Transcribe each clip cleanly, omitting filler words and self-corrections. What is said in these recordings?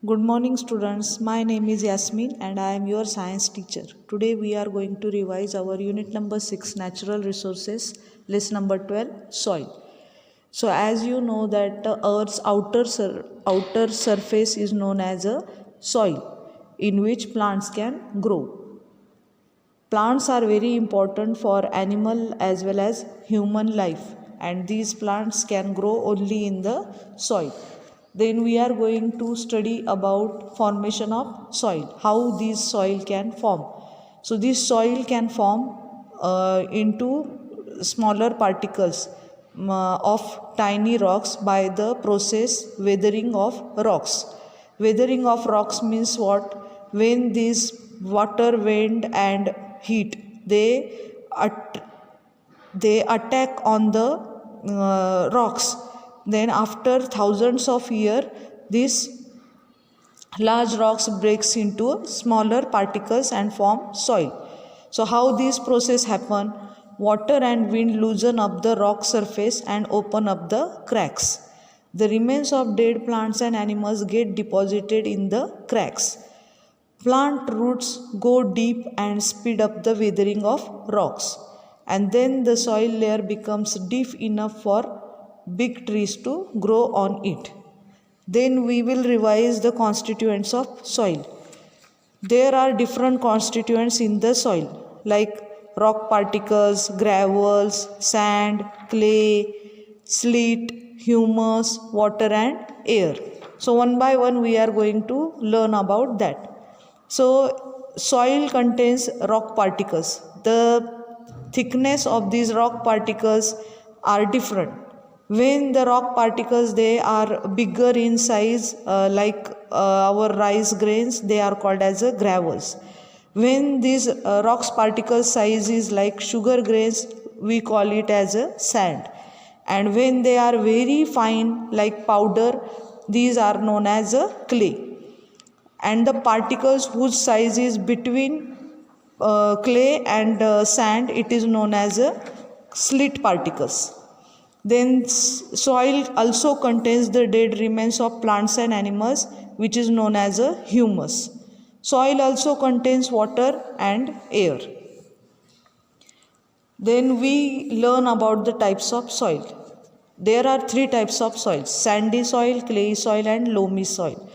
Good morning, students. My name is Yasmin and I am your science teacher. Today we are going to revise our unit number 6, Natural Resources, lesson number 12, Soil. So, as you know that the Earth's outer surface is known as a soil in which plants can grow. Plants are very important for animal as well as human life, and these plants can grow only in the soil. Then we are going to study about formation of soil, how this soil can form. So this soil can form into smaller particles of tiny rocks by the process weathering of rocks. Weathering of rocks means what? When this water, wind and heat they attack on the rocks, then after thousands of years this large rocks breaks into smaller particles and form soil. So how this process happen? Water and wind loosen up the rock surface and open up the cracks. The remains of dead plants and animals get deposited in the cracks. Plant roots go deep and speed up the weathering of rocks, and then the soil layer becomes deep enough for big trees to grow on it. Then we will revise the constituents of soil. There are different constituents in the soil like rock particles, gravels, sand, clay, sleet, humus, water and air. So one by one we are going to learn about that. So soil contains rock particles. The thickness of these rock particles are different. When the rock particles they are bigger in size, our rice grains, they are called as gravels. When these rocks particle size is like sugar grains, we call it as a sand. And when they are very fine like powder, these are known as a clay. And the particles whose size is between clay and sand, it is known as slit particles. Then soil also contains the dead remains of plants and animals, which is known as humus. Soil also contains water and air. Then we learn about the types of soil. There are three types of soils: sandy soil, clay soil and loamy soil.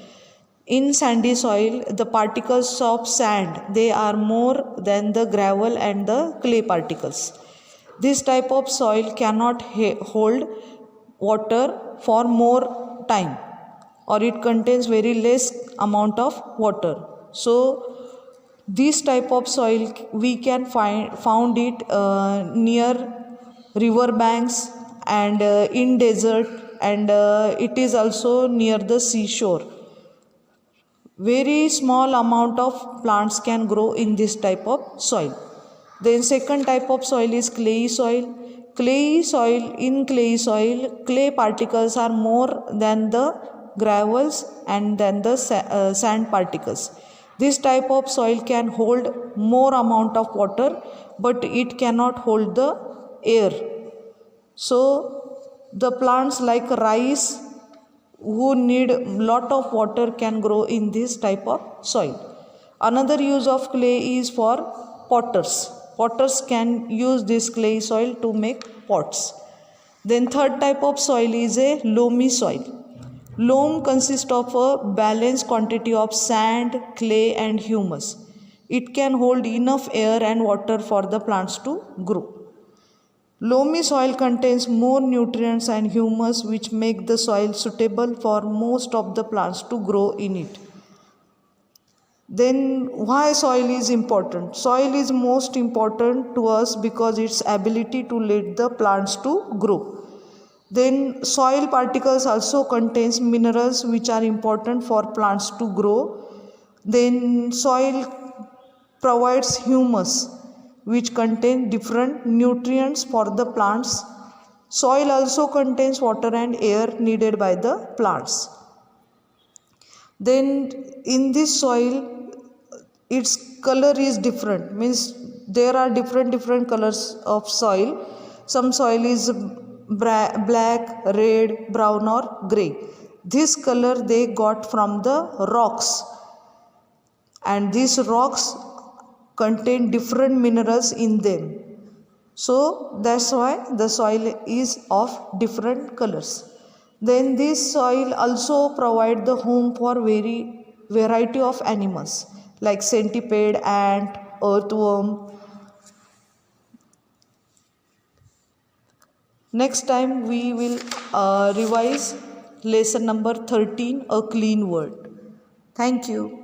In sandy soil, the particles of sand, they are more than the gravel and the clay particles. This type of soil cannot hold water for more time, or it contains very less amount of water. So this type of soil we can found it near river banks and in desert, and it is also near the seashore. Very small amount of plants can grow in this type of soil. Then second type of soil is clay soil. In clay soil, clay particles are more than the gravels and than the sand particles. This type of soil can hold more amount of water, but it cannot hold the air. So the plants like rice who need lot of water can grow in this type of soil. Another use of clay is for potters. Potters can use this clay soil to make pots. Then third type of soil is a loamy soil. Loam consists of a balanced quantity of sand, clay and humus. It can hold enough air and water for the plants to grow. Loamy soil contains more nutrients and humus, which make the soil suitable for most of the plants to grow in it. Then why soil is important? Soil is most important to us because its ability to lead the plants to grow. Then soil particles also contains minerals which are important for plants to grow. Then soil provides humus which contain different nutrients for the plants. Soil also contains water and air needed by the plants. Then in this soil, its color is different, means there are different colors of soil. Some soil is black, red, brown or grey. This color they got from the rocks, and these rocks contain different minerals in them. So that's why the soil is of different colors. Then this soil also provide the home for variety of animals like centipede, ant, earthworm. Next time we will revise lesson number 13, a clean world. Thank you.